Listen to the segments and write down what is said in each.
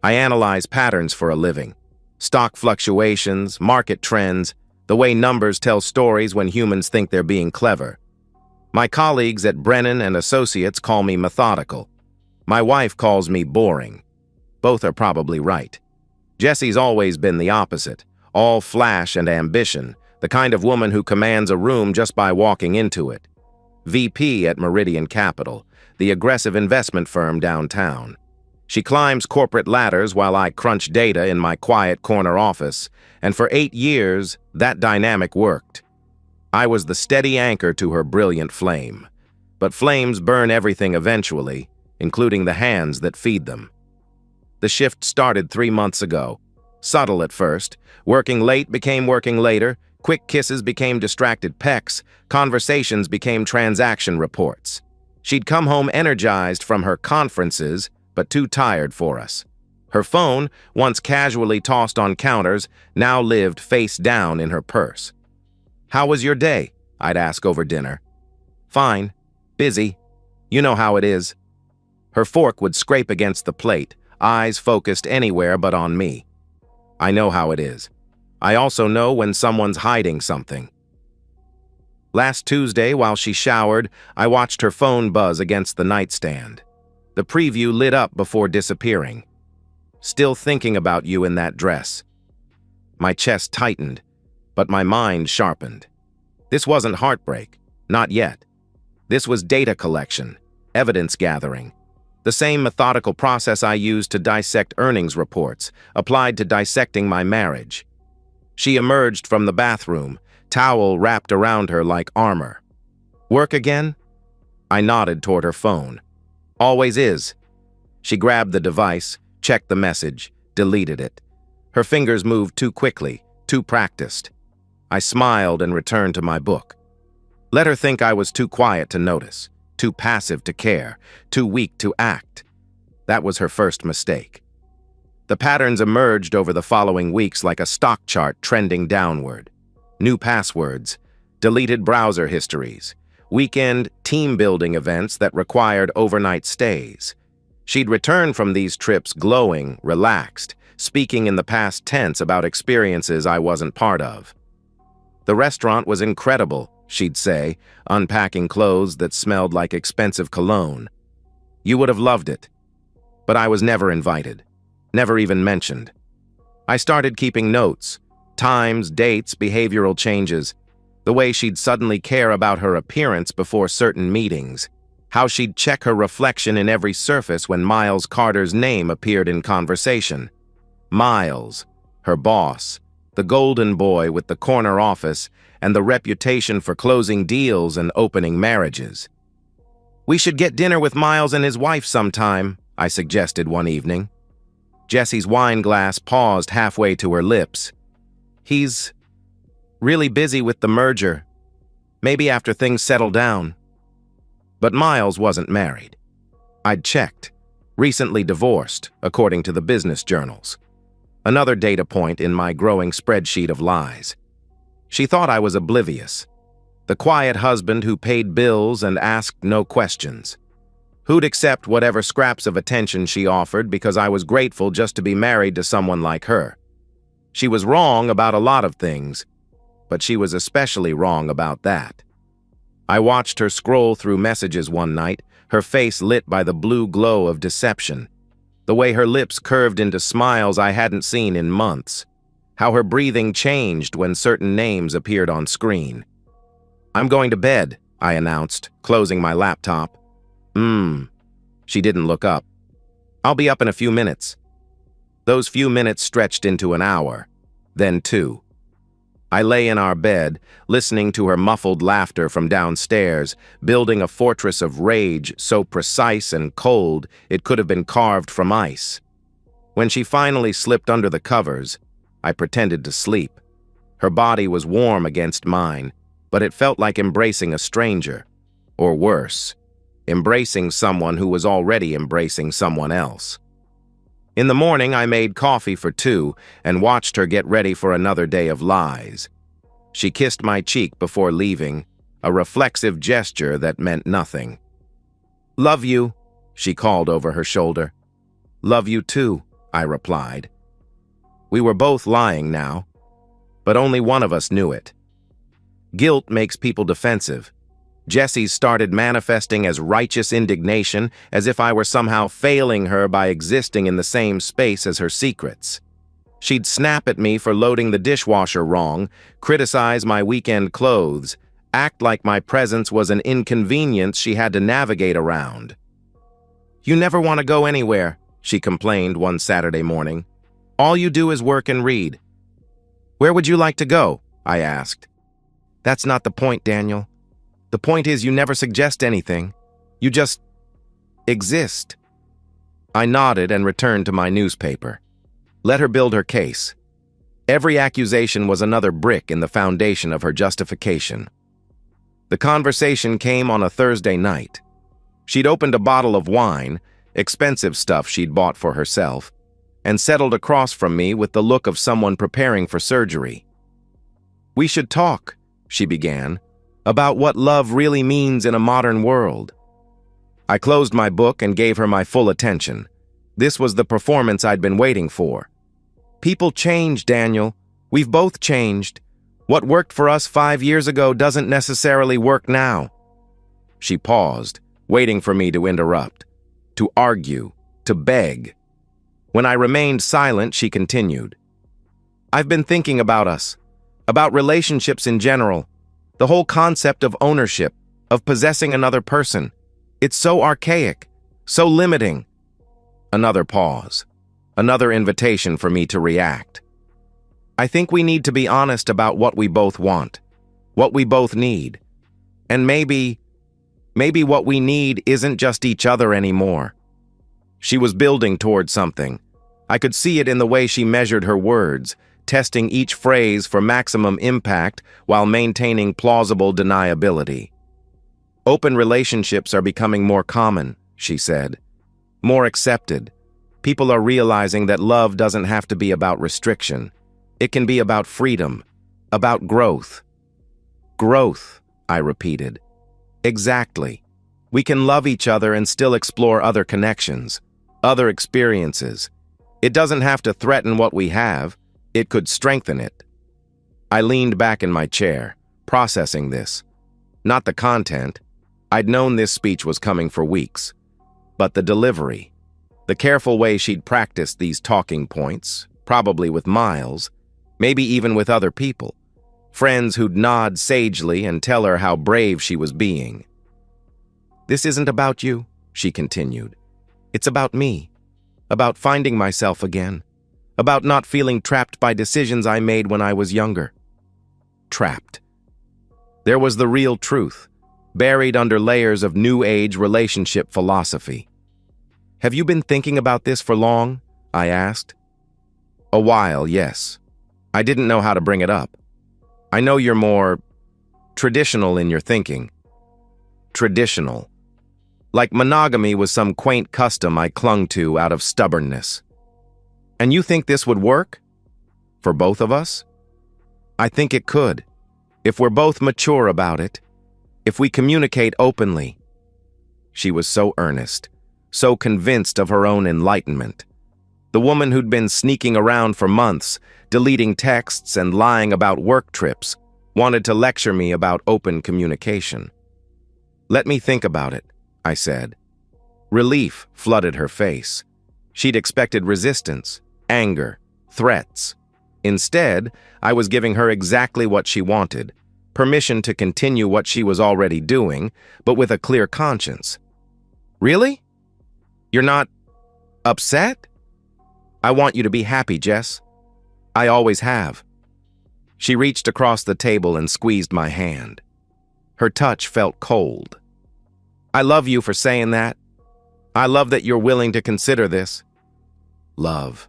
I analyze patterns for a living. Stock fluctuations, market trends, the way numbers tell stories when humans think they're being clever. My colleagues at Brennan and Associates call me methodical. My wife calls me boring. Both are probably right. Jessie's always been the opposite, all flash and ambition, the kind of woman who commands a room just by walking into it. VP at Meridian Capital, the aggressive investment firm downtown. She climbs corporate ladders while I crunch data in my quiet corner office, and for 8 years, that dynamic worked. I was the steady anchor to her brilliant flame. But flames burn everything eventually, including the hands that feed them. The shift started 3 months ago. Subtle at first. Working late became working later. Quick kisses became distracted pecks. Conversations became transaction reports. She'd come home energized from her conferences, but too tired for us. Her phone, once casually tossed on counters, now lived face down in her purse. "How was your day?" I'd ask over dinner. "Fine. Busy. You know how it is." Her fork would scrape against the plate, eyes focused anywhere but on me. I know how it is. I also know when someone's hiding something. Last Tuesday, while she showered, I watched her phone buzz against the nightstand. The preview lit up before disappearing. "Still thinking about you in that dress." My chest tightened, but my mind sharpened. This wasn't heartbreak. Not yet. This was data collection, evidence gathering. The same methodical process I used to dissect earnings reports, applied to dissecting my marriage. She emerged from the bathroom, towel wrapped around her like armor. "Work again?" I nodded toward her phone. "Always is." She grabbed the device, checked the message, deleted it. Her fingers moved too quickly, too practiced. I smiled and returned to my book. Let her think I was too quiet to notice, too passive to care, too weak to act. That was her first mistake. The patterns emerged over the following weeks like a stock chart trending downward. New passwords, deleted browser histories, weekend team-building events that required overnight stays. She'd return from these trips glowing, relaxed, speaking in the past tense about experiences I wasn't part of. "The restaurant was incredible," she'd say, unpacking clothes that smelled like expensive cologne. "You would have loved it." But I was never invited, never even mentioned. I started keeping notes, times, dates, behavioral changes, the way she'd suddenly care about her appearance before certain meetings, how she'd check her reflection in every surface when Miles Carter's name appeared in conversation. Miles, her boss, the golden boy with the corner office and the reputation for closing deals and opening marriages. "We should get dinner with Miles and his wife sometime," I suggested one evening. Jessie's wine glass paused halfway to her lips. "He's really busy with the merger. Maybe after things settle down." But Miles wasn't married. I'd checked. Recently divorced, according to the business journals. Another data point in my growing spreadsheet of lies. She thought I was oblivious. The quiet husband who paid bills and asked no questions. Who'd accept whatever scraps of attention she offered because I was grateful just to be married to someone like her. She was wrong about a lot of things, but she was especially wrong about that. I watched her scroll through messages one night, her face lit by the blue glow of deception. The way her lips curved into smiles I hadn't seen in months. How her breathing changed when certain names appeared on screen. "I'm going to bed," I announced, closing my laptop. She didn't look up. "I'll be up in a few minutes." Those few minutes stretched into an hour, then 2. I lay in our bed, listening to her muffled laughter from downstairs, building a fortress of rage so precise and cold it could have been carved from ice. When she finally slipped under the covers, I pretended to sleep. Her body was warm against mine, but it felt like embracing a stranger, or worse, embracing someone who was already embracing someone else. In the morning, I made coffee for 2 and watched her get ready for another day of lies. She kissed my cheek before leaving, a reflexive gesture that meant nothing. "Love you," she called over her shoulder. "Love you too," I replied. We were both lying now, but only one of us knew it. Guilt makes people defensive. Jessie's started manifesting as righteous indignation, as if I were somehow failing her by existing in the same space as her secrets. She'd snap at me for loading the dishwasher wrong, criticize my weekend clothes, act like my presence was an inconvenience she had to navigate around. You never want to go anywhere, she complained one Saturday morning. All you do is work and read. Where would you like to go? I asked. That's not the point, Daniel. The point is you never suggest anything. You just exist. I nodded and returned to my newspaper. Let her build her case. Every accusation was another brick in the foundation of her justification. The conversation came on a Thursday night. She'd opened a bottle of wine, expensive stuff she'd bought for herself, and settled across from me with the look of someone preparing for surgery. We should talk, she began, about what love really means in a modern world. I closed my book and gave her my full attention. This was the performance I'd been waiting for. People change, Daniel. We've both changed. What worked for us 5 years ago doesn't necessarily work now. She paused, waiting for me to interrupt, to argue, to beg. When I remained silent, she continued. I've been thinking about us, about relationships in general, the whole concept of ownership, of possessing another person. It's so archaic, so limiting. Another pause, another invitation for me to react. I think we need to be honest about what we both want, what we both need. And maybe what we need isn't just each other anymore. She was building toward something. I could see it in the way she measured her words, testing each phrase for maximum impact while maintaining plausible deniability. Open relationships are becoming more common, she said. More accepted. People are realizing that love doesn't have to be about restriction. It can be about freedom, about growth. Growth, I repeated. Exactly. We can love each other and still explore other connections, other experiences. It doesn't have to threaten what we have. It could strengthen it. I leaned back in my chair, processing this. Not the content. I'd known this speech was coming for weeks. But the delivery. The careful way she'd practiced these talking points, probably with Miles, maybe even with other people. Friends who'd nod sagely and tell her how brave she was being. This isn't about you, she continued. It's about me. About finding myself again. About not feeling trapped by decisions I made when I was younger. Trapped. There was the real truth, buried under layers of New Age relationship philosophy. Have you been thinking about this for long? I asked. A while, yes. I didn't know how to bring it up. I know you're more traditional in your thinking. Traditional. Like monogamy was some quaint custom I clung to out of stubbornness. And you think this would work? For both of us? I think it could. If we're both mature about it. If we communicate openly. She was so earnest, so convinced of her own enlightenment. The woman who'd been sneaking around for months, deleting texts and lying about work trips, wanted to lecture me about open communication. Let me think about it, I said. Relief flooded her face. She'd expected resistance, anger, threats. Instead, I was giving her exactly what she wanted, permission to continue what she was already doing, but with a clear conscience. Really? You're not upset? I want you to be happy, Jess. I always have. She reached across the table and squeezed my hand. Her touch felt cold. I love you for saying that. I love that you're willing to consider this. Love.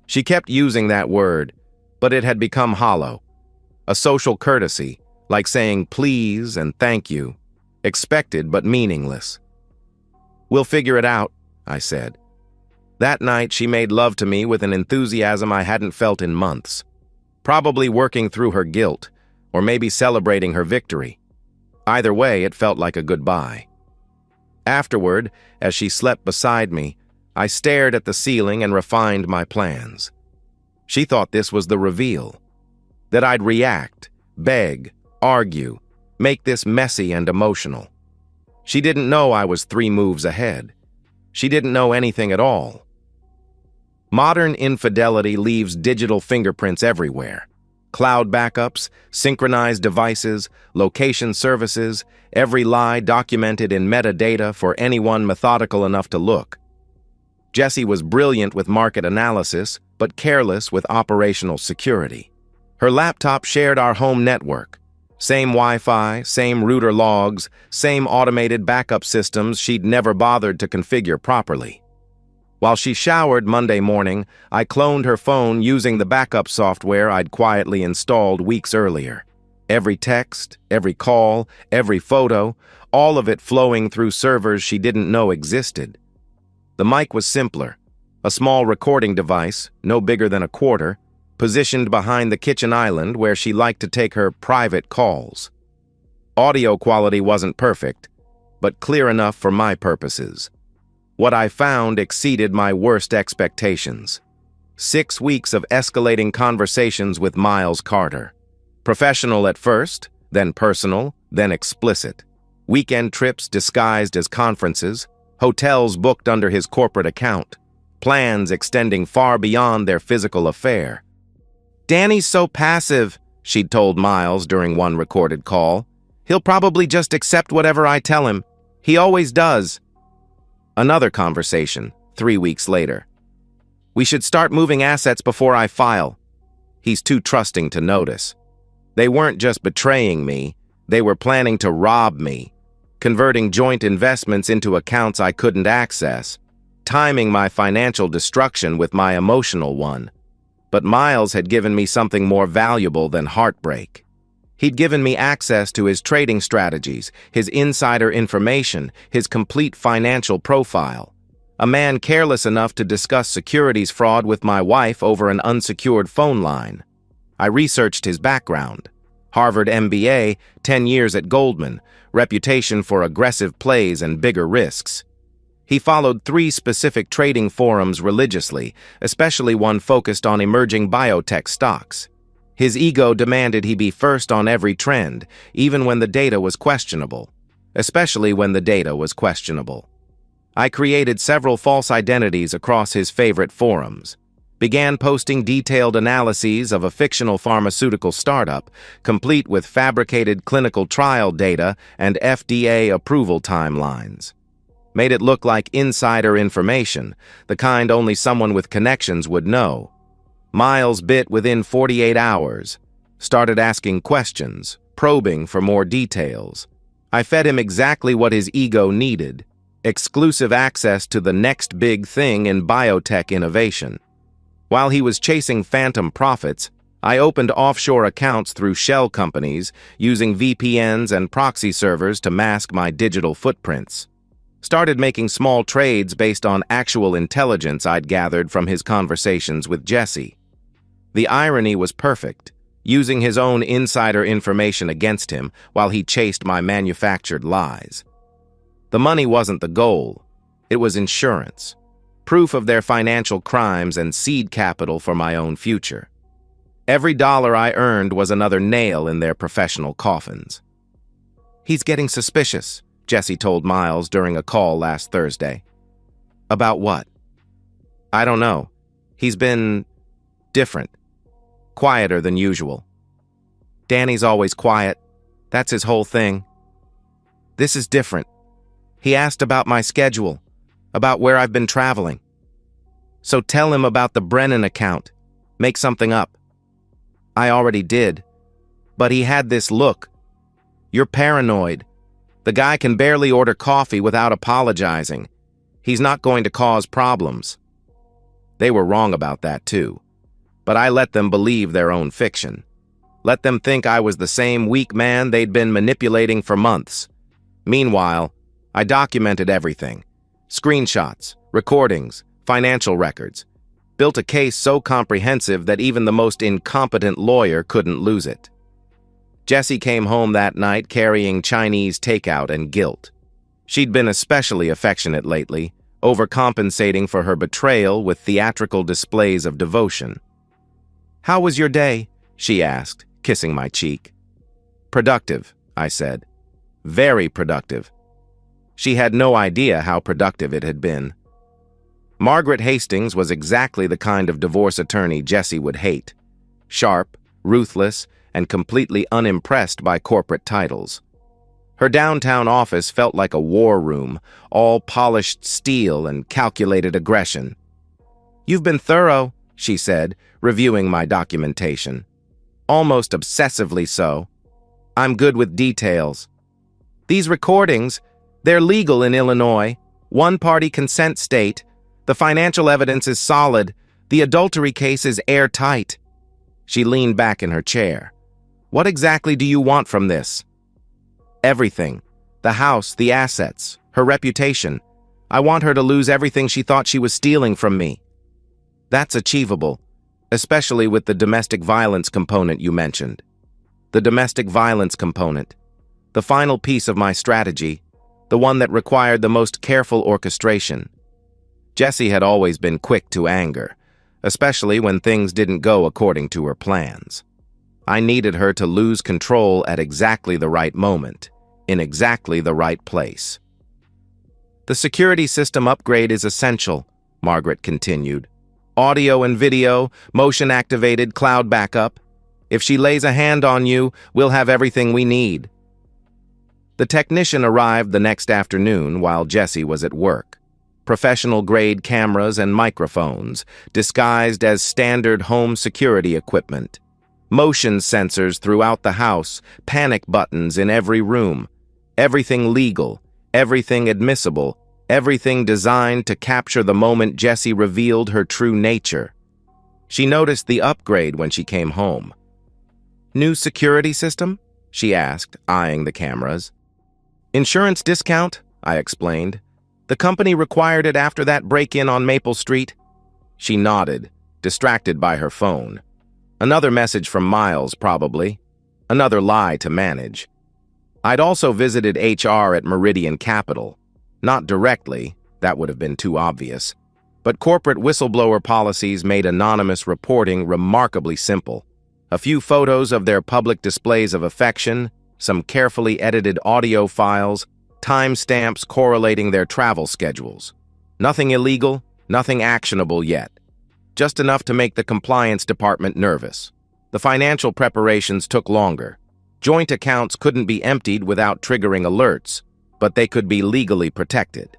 She kept using that word, but it had become hollow. A social courtesy, like saying please and thank you, expected but meaningless. We'll figure it out, I said. That night, she made love to me with an enthusiasm I hadn't felt in months, probably working through her guilt, or maybe celebrating her victory. Either way, it felt like a goodbye. Afterward, as she slept beside me, I stared at the ceiling and refined my plans. She thought this was the reveal. That I'd react, beg, argue, make this messy and emotional. She didn't know I was 3 moves ahead. She didn't know anything at all. Modern infidelity leaves digital fingerprints everywhere. Cloud backups, synchronized devices, location services, every lie documented in metadata for anyone methodical enough to look. Jessie was brilliant with market analysis, but careless with operational security. Her laptop shared our home network. Same Wi-Fi, same router logs, same automated backup systems she'd never bothered to configure properly. While she showered Monday morning, I cloned her phone using the backup software I'd quietly installed weeks earlier. Every text, every call, every photo, all of it flowing through servers she didn't know existed. The mic was simpler, a small recording device, no bigger than a quarter, positioned behind the kitchen island where she liked to take her private calls. Audio quality wasn't perfect, but clear enough for my purposes. What I found exceeded my worst expectations. 6 weeks of escalating conversations with Miles Carter. Professional at first, then personal, then explicit. Weekend trips disguised as conferences, hotels booked under his corporate account, plans extending far beyond their physical affair. "Danny's so passive," she'd told Miles during one recorded call. "He'll probably just accept whatever I tell him. He always does." Another conversation, 3 weeks later. "We should start moving assets before I file." He's too trusting to notice. They weren't just betraying me, they were planning to rob me, converting joint investments into accounts I couldn't access, timing my financial destruction with my emotional one. But Miles had given me something more valuable than heartbreak. He'd given me access to his trading strategies, his insider information, his complete financial profile. A man careless enough to discuss securities fraud with my wife over an unsecured phone line. I researched his background. Harvard MBA, 10 years at Goldman, reputation for aggressive plays and bigger risks. He followed 3 specific trading forums religiously, especially one focused on emerging biotech stocks. His ego demanded he be first on every trend, even when the data was questionable. Especially when the data was questionable. I created several false identities across his favorite forums. Began posting detailed analyses of a fictional pharmaceutical startup, complete with fabricated clinical trial data and FDA approval timelines. Made it look like insider information, the kind only someone with connections would know. Miles bit within 48 hours, started asking questions, probing for more details. I fed him exactly what his ego needed, exclusive access to the next big thing in biotech innovation. While he was chasing phantom profits, I opened offshore accounts through shell companies, using VPNs and proxy servers to mask my digital footprints. Started making small trades based on actual intelligence I'd gathered from his conversations with Jessie. The irony was perfect, using his own insider information against him while he chased my manufactured lies. The money wasn't the goal, it was insurance, proof of their financial crimes and seed capital for my own future. Every dollar I earned was another nail in their professional coffins. "He's getting suspicious," Jessie told Miles during a call last Thursday. "About what?" "I don't know. He's been different. Quieter than usual." "Danny's always quiet. That's his whole thing." "This is different. He asked about my schedule, about where I've been traveling. So tell him about the Brennan account. Make something up." "I already did. But he had this look. You're paranoid. The guy can barely order coffee without apologizing. He's not going to cause problems." They were wrong about that too. But I let them believe their own fiction. Let them think I was the same weak man they'd been manipulating for months. Meanwhile, I documented everything. Screenshots, recordings, financial records. Built a case so comprehensive that even the most incompetent lawyer couldn't lose it. Jessie came home that night carrying Chinese takeout and guilt. She'd been especially affectionate lately, overcompensating for her betrayal with theatrical displays of devotion. "How was your day?" she asked, kissing my cheek. "Productive," I said. "Very productive." She had no idea how productive it had been. Margaret Hastings was exactly the kind of divorce attorney Jesse would hate. Sharp, ruthless, and completely unimpressed by corporate titles. Her downtown office felt like a war room, all polished steel and calculated aggression. "You've been thorough," she said, reviewing my documentation. "Almost obsessively so. I'm good with details. These recordings, they're legal in Illinois, one-party consent state. The financial evidence is solid. The adultery case is airtight." She leaned back in her chair. "What exactly do you want from this?" "Everything. The house, the assets, her reputation. I want her to lose everything she thought she was stealing from me." "That's achievable, especially with the domestic violence component you mentioned." "The domestic violence component. The final piece of my strategy, the one that required the most careful orchestration." Jessie had always been quick to anger, especially when things didn't go according to her plans. I needed her to lose control at exactly the right moment, in exactly the right place. "The security system upgrade is essential," Margaret continued. "Audio and video, motion-activated cloud backup. If she lays a hand on you, we'll have everything we need." The technician arrived the next afternoon while Jessie was at work. Professional-grade cameras and microphones, disguised as standard home security equipment. Motion sensors throughout the house, panic buttons in every room. Everything legal, everything admissible, everything designed to capture the moment Jessie revealed her true nature. She noticed the upgrade when she came home. "New security system?" she asked, eyeing the cameras. "Insurance discount?" I explained. "The company required it after that break-in on Maple Street." She nodded, distracted by her phone. Another message from Miles, probably. Another lie to manage. I'd also visited HR at Meridian Capital. Not directly, that would have been too obvious. But corporate whistleblower policies made anonymous reporting remarkably simple. A few photos of their public displays of affection, some carefully edited audio files, timestamps correlating their travel schedules. Nothing illegal, nothing actionable yet. Just enough to make the compliance department nervous. The financial preparations took longer. Joint accounts couldn't be emptied without triggering alerts, but they could be legally protected.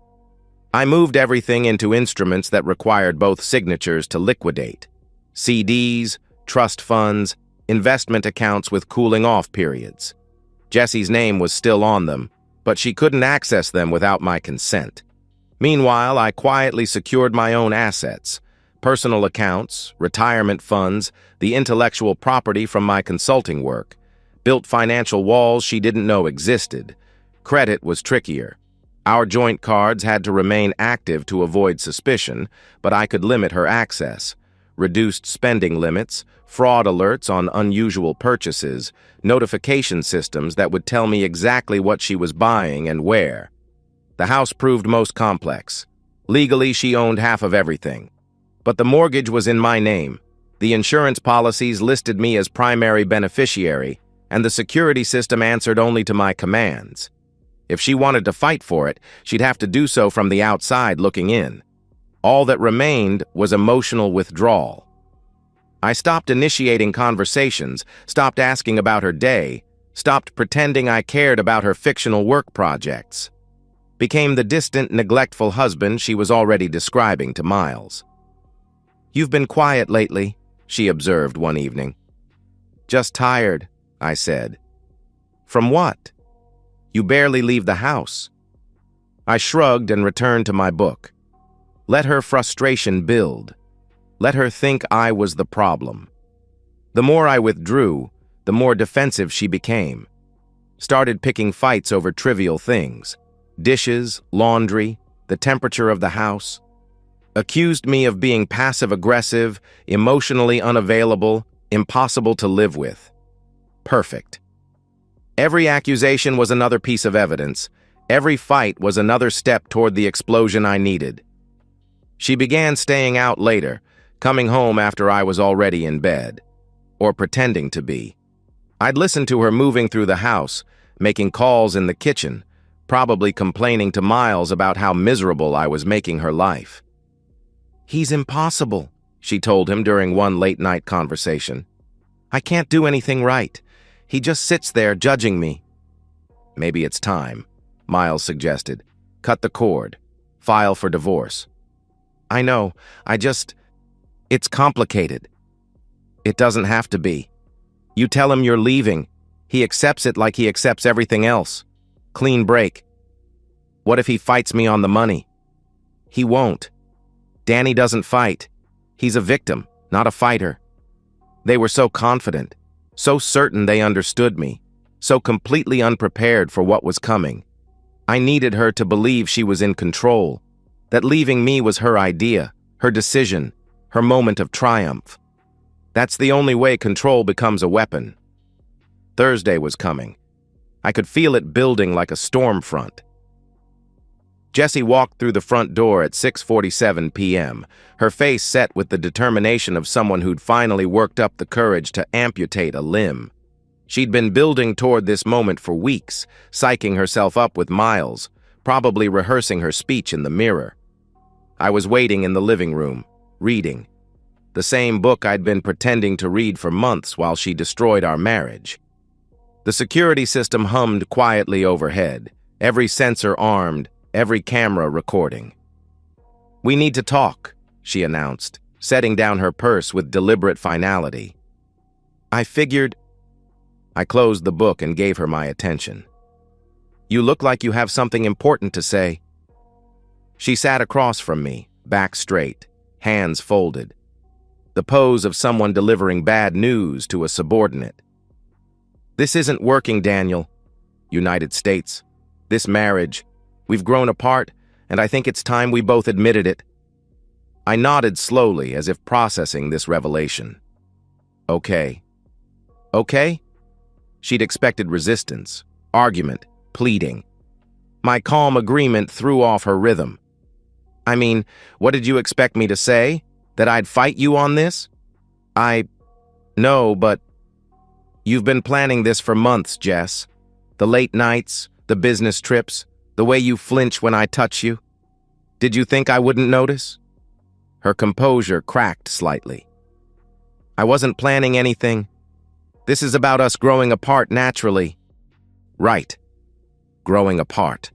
I moved everything into instruments that required both signatures to liquidate. CDs, trust funds, investment accounts with cooling-off periods. Jessie's name was still on them, but she couldn't access them without my consent. Meanwhile, I quietly secured my own assets, personal accounts, retirement funds, the intellectual property from my consulting work, built financial walls she didn't know existed. Credit was trickier. Our joint cards had to remain active to avoid suspicion, but I could limit her access. Reduced spending limits, fraud alerts on unusual purchases, notification systems that would tell me exactly what she was buying and where. The house proved most complex. Legally, she owned half of everything. But the mortgage was in my name. The insurance policies listed me as primary beneficiary, and the security system answered only to my commands. If she wanted to fight for it, she'd have to do so from the outside looking in. All that remained was emotional withdrawal. I stopped initiating conversations, stopped asking about her day, stopped pretending I cared about her fictional work projects. Became the distant, neglectful husband she was already describing to Miles. "You've been quiet lately," she observed one evening. "Just tired," I said. "From what?" "You barely leave the house." I shrugged and returned to my book. Let her frustration build. Let her think I was the problem. The more I withdrew, the more defensive she became. Started picking fights over trivial things. Dishes, laundry, the temperature of the house. Accused me of being passive-aggressive, emotionally unavailable, impossible to live with. Perfect. Every accusation was another piece of evidence. Every fight was another step toward the explosion I needed. She began staying out later, coming home after I was already in bed, or pretending to be. I'd listen to her moving through the house, making calls in the kitchen, probably complaining to Miles about how miserable I was making her life. "He's impossible," she told him during one late-night conversation. "I can't do anything right. He just sits there judging me." "Maybe it's time," Miles suggested. "Cut the cord. File for divorce." "I know. It's complicated." "It doesn't have to be. You tell him you're leaving. He accepts it like he accepts everything else. Clean break." "What if he fights me on the money?" "He won't. Danny doesn't fight. He's a victim, not a fighter." They were so confident, so certain they understood me, so completely unprepared for what was coming. I needed her to believe she was in control, that leaving me was her idea, her decision, her moment of triumph. That's the only way control becomes a weapon. Thursday was coming. I could feel it building like a storm front. Jessie walked through the front door at 6:47 p.m., her face set with the determination of someone who'd finally worked up the courage to amputate a limb. She'd been building toward this moment for weeks, psyching herself up with Miles, probably rehearsing her speech in the mirror. I was waiting in the living room, reading. The same book I'd been pretending to read for months while she destroyed our marriage. The security system hummed quietly overhead, every sensor armed, every camera recording. "We need to talk," she announced, setting down her purse with deliberate finality. I closed the book and gave her my attention. "You look like you have something important to say." She sat across from me, back straight, hands folded. The pose of someone delivering bad news to a subordinate. "This isn't working, Daniel. United States. This marriage. We've grown apart, and I think it's time we both admitted it." I nodded slowly, as if processing this revelation. "Okay." "Okay?" She'd expected resistance, argument, pleading. My calm agreement threw off her rhythm. "I mean, what did you expect me to say? That I'd fight you on this?" No, but you've been planning this for months, Jess. The late nights, the business trips, the way you flinch when I touch you. Did you think I wouldn't notice?" Her composure cracked slightly. "I wasn't planning anything. This is about us growing apart naturally." "Right. Growing apart."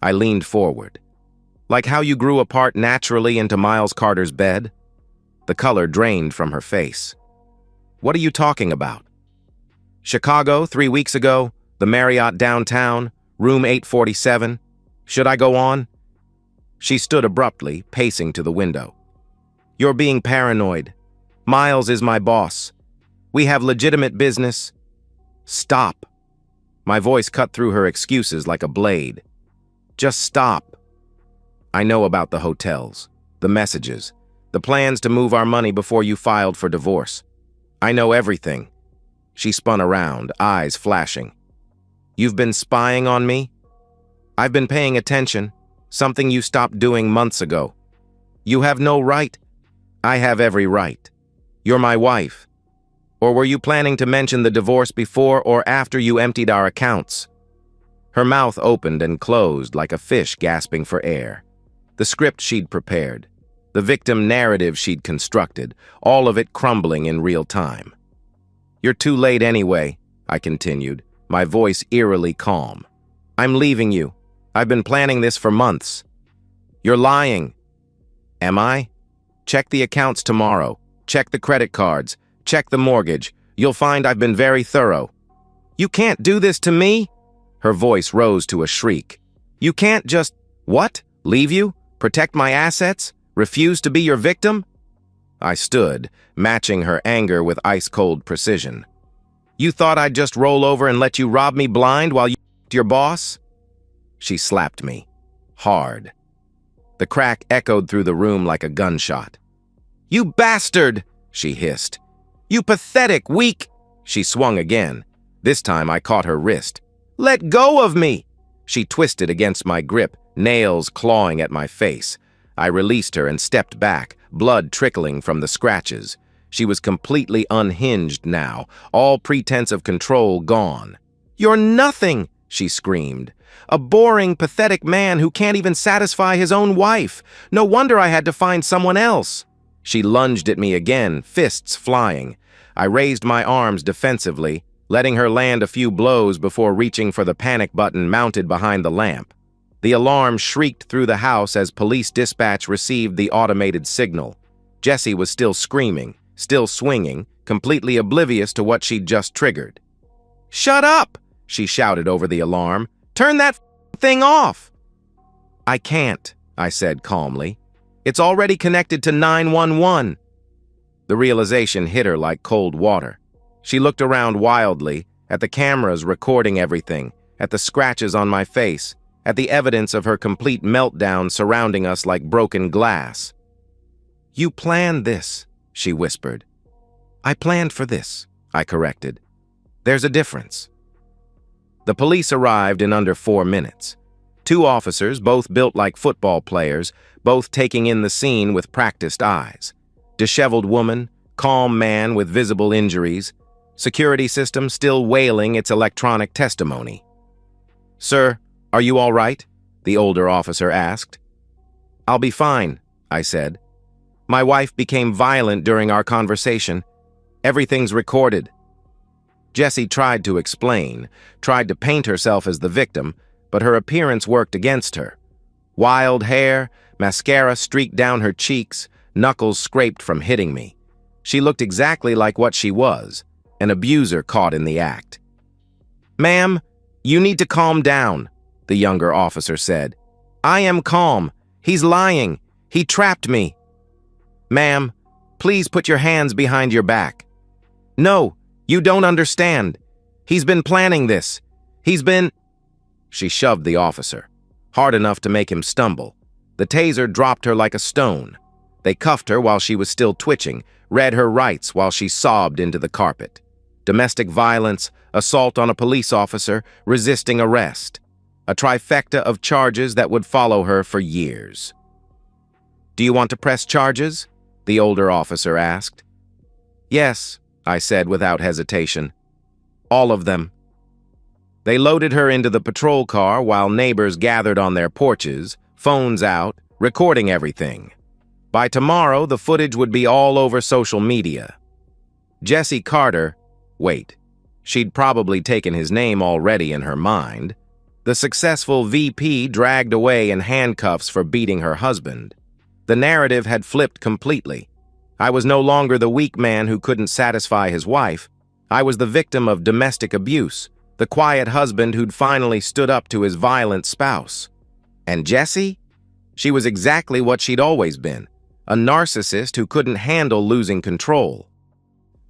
I leaned forward. "Like how you grew apart naturally into Miles Carter's bed?" The color drained from her face. "What are you talking about?" "Chicago, 3 weeks ago, the Marriott downtown, room 847. Should I go on?" She stood abruptly, pacing to the window. "You're being paranoid. Miles is my boss. We have legitimate business." "Stop." My voice cut through her excuses like a blade. "Just stop. I know about the hotels, the messages, the plans to move our money before you filed for divorce. I know everything." She spun around, eyes flashing. "You've been spying on me?" "I've been paying attention, something you stopped doing months ago." "You have no right." "I have every right. You're my wife. Or were you planning to mention the divorce before or after you emptied our accounts?" Her mouth opened and closed like a fish gasping for air. The script she'd prepared, the victim narrative she'd constructed, all of it crumbling in real time. "You're too late anyway," I continued, my voice eerily calm. "I'm leaving you. I've been planning this for months." "You're lying." "Am I? Check the accounts tomorrow. Check the credit cards. Check the mortgage. You'll find I've been very thorough." "You can't do this to me!" Her voice rose to a shriek. "You can't just, what? Leave you? Protect my assets? Refuse to be your victim?" I stood, matching her anger with ice-cold precision. "You thought I'd just roll over and let you rob me blind while you your boss?" She slapped me. Hard. The crack echoed through the room like a gunshot. "You bastard!" she hissed. "You pathetic, weak—" She swung again. This time I caught her wrist. "Let go of me!" She twisted against my grip, nails clawing at my face. I released her and stepped back, blood trickling from the scratches. She was completely unhinged now, all pretense of control gone. "You're nothing!" she screamed. "A boring, pathetic man who can't even satisfy his own wife. No wonder I had to find someone else." She lunged at me again, fists flying. I raised my arms defensively, letting her land a few blows before reaching for the panic button mounted behind the lamp. The alarm shrieked through the house as police dispatch received the automated signal. Jessie was still screaming, still swinging, completely oblivious to what she'd just triggered. "Shut up!" she shouted over the alarm. "Turn that thing off!" "I can't," I said calmly. "It's already connected to 911. The realization hit her like cold water. She looked around wildly, at the cameras recording everything, at the scratches on my face, at the evidence of her complete meltdown surrounding us like broken glass. "You planned this," she whispered. "I planned for this," I corrected. "There's a difference." The police arrived in under 4 minutes. 2 officers, both built like football players, both taking in the scene with practiced eyes. Disheveled woman, calm man with visible injuries, security system still wailing its electronic testimony. "Sir, are you all right?" the older officer asked. "I'll be fine," I said. "My wife became violent during our conversation. Everything's recorded." Jessie tried to explain, tried to paint herself as the victim, but her appearance worked against her. Wild hair, mascara streaked down her cheeks, knuckles scraped from hitting me. She looked exactly like what she was, an abuser caught in the act. "Ma'am, you need to calm down," the younger officer said. "I am calm. He's lying. He trapped me." "Ma'am, please put your hands behind your back." "No, you don't understand. He's been planning this. He's been—" She shoved the officer, hard enough to make him stumble. The taser dropped her like a stone. They cuffed her while she was still twitching, read her rights while she sobbed into the carpet. Domestic violence, assault on a police officer, resisting arrest. A trifecta of charges that would follow her for years. "Do you want to press charges?" the older officer asked. "Yes," I said without hesitation. "All of them." They loaded her into the patrol car while neighbors gathered on their porches, phones out, recording everything. By tomorrow, the footage would be all over social media. Jesse Carter, wait, she'd probably taken his name already in her mind. The successful VP dragged away in handcuffs for beating her husband. The narrative had flipped completely. I was no longer the weak man who couldn't satisfy his wife. I was the victim of domestic abuse, the quiet husband who'd finally stood up to his violent spouse. And Jessie? She was exactly what she'd always been, a narcissist who couldn't handle losing control.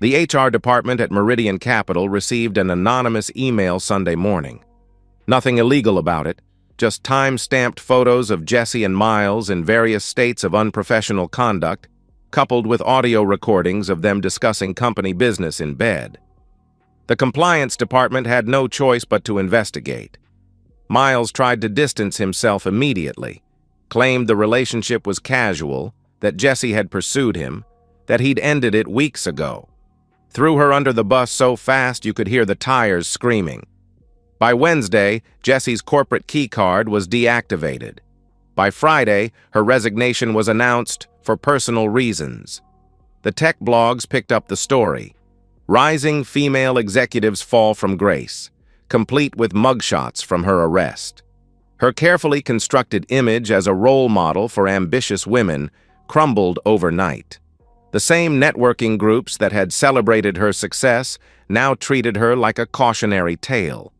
The HR department at Meridian Capital received an anonymous email Sunday morning. Nothing illegal about it, just time-stamped photos of Jessie and Miles in various states of unprofessional conduct, coupled with audio recordings of them discussing company business in bed. The compliance department had no choice but to investigate. Miles tried to distance himself immediately, claimed the relationship was casual, that Jessie had pursued him, that he'd ended it weeks ago. Threw her under the bus so fast you could hear the tires screaming. By Wednesday, Jessie's corporate key card was deactivated. By Friday, her resignation was announced for personal reasons. The tech blogs picked up the story. Rising female executives fall from grace, complete with mugshots from her arrest. Her carefully constructed image as a role model for ambitious women crumbled overnight. The same networking groups that had celebrated her success now treated her like a cautionary tale.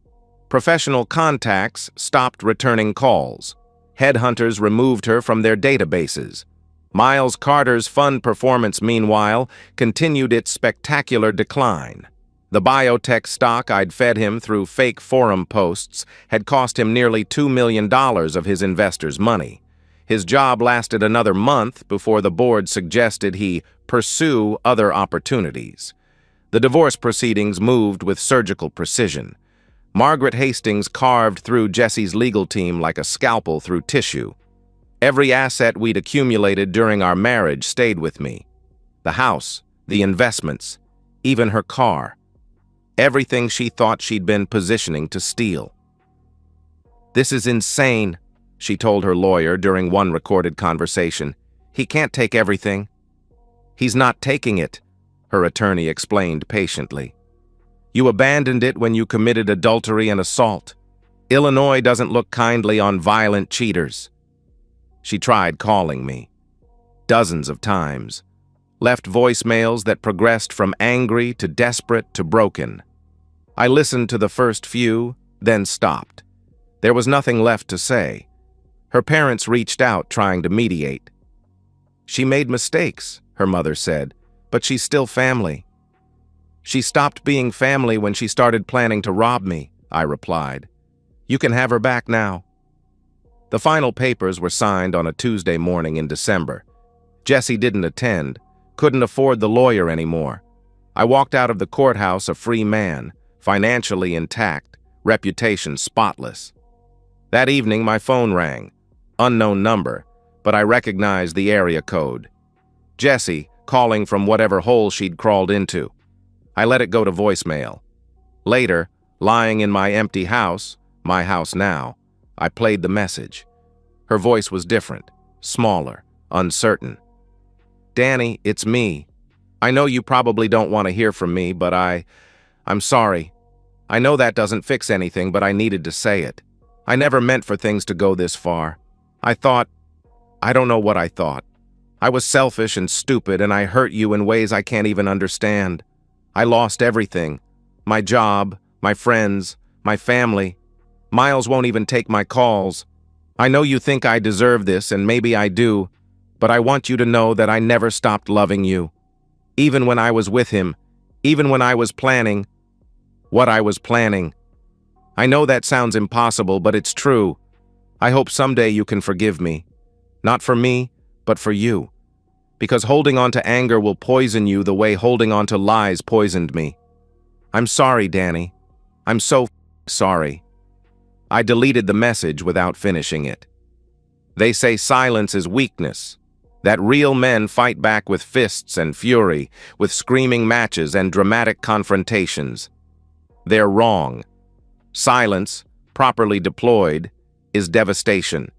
Professional contacts stopped returning calls. Headhunters removed her from their databases. Miles Carter's fund performance, meanwhile, continued its spectacular decline. The biotech stock I'd fed him through fake forum posts had cost him nearly $2 million of his investors' money. His job lasted another month before the board suggested he pursue other opportunities. The divorce proceedings moved with surgical precision. Margaret Hastings carved through Jessie's legal team like a scalpel through tissue. Every asset we'd accumulated during our marriage stayed with me. The house, the investments, even her car. Everything she thought she'd been positioning to steal. "This is insane," she told her lawyer during one recorded conversation. "He can't take everything." "He's not taking it," her attorney explained patiently. "You abandoned it when you committed adultery and assault. Illinois doesn't look kindly on violent cheaters." She tried calling me. Dozens of times. Left voicemails that progressed from angry to desperate to broken. I listened to the first few, then stopped. There was nothing left to say. Her parents reached out trying to mediate. "She made mistakes," her mother said, "but she's still family." "She stopped being family when she started planning to rob me," I replied. "You can have her back now." The final papers were signed on a Tuesday morning in December. Jesse didn't attend, couldn't afford the lawyer anymore. I walked out of the courthouse a free man, financially intact, reputation spotless. That evening my phone rang. Unknown number, but I recognized the area code. Jesse, calling from whatever hole she'd crawled into. I let it go to voicemail. Later, lying in my empty house, my house now, I played the message. Her voice was different, smaller, uncertain. "Danny, it's me. I know you probably don't want to hear from me, but I'm sorry. I know that doesn't fix anything, but I needed to say it. I never meant for things to go this far. I don't know what I thought. I was selfish and stupid, and I hurt you in ways I can't even understand. I lost everything. My job, my friends, my family. Miles won't even take my calls. I know you think I deserve this, and maybe I do, but I want you to know that I never stopped loving you. Even when I was with him, even when I was planning what I was planning. I know that sounds impossible, but it's true. I hope someday you can forgive me. Not for me, but for you. Because holding on to anger will poison you the way holding on to lies poisoned me. I'm sorry, Danny. I'm so sorry." I deleted the message without finishing it. They say silence is weakness, that real men fight back with fists and fury, with screaming matches and dramatic confrontations. They're wrong. Silence, properly deployed, is devastation.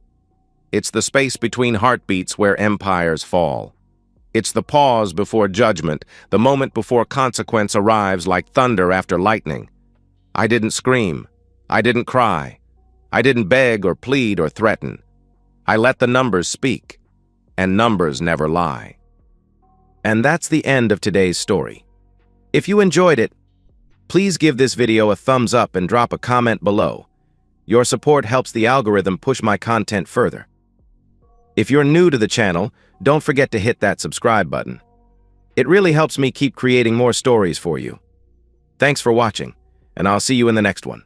It's the space between heartbeats where empires fall. It's the pause before judgment, the moment before consequence arrives like thunder after lightning. I didn't scream. I didn't cry. I didn't beg or plead or threaten. I let the numbers speak, and numbers never lie. And that's the end of today's story. If you enjoyed it, please give this video a thumbs up and drop a comment below. Your support helps the algorithm push my content further. If you're new to the channel, don't forget to hit that subscribe button. It really helps me keep creating more stories for you. Thanks for watching, and I'll see you in the next one.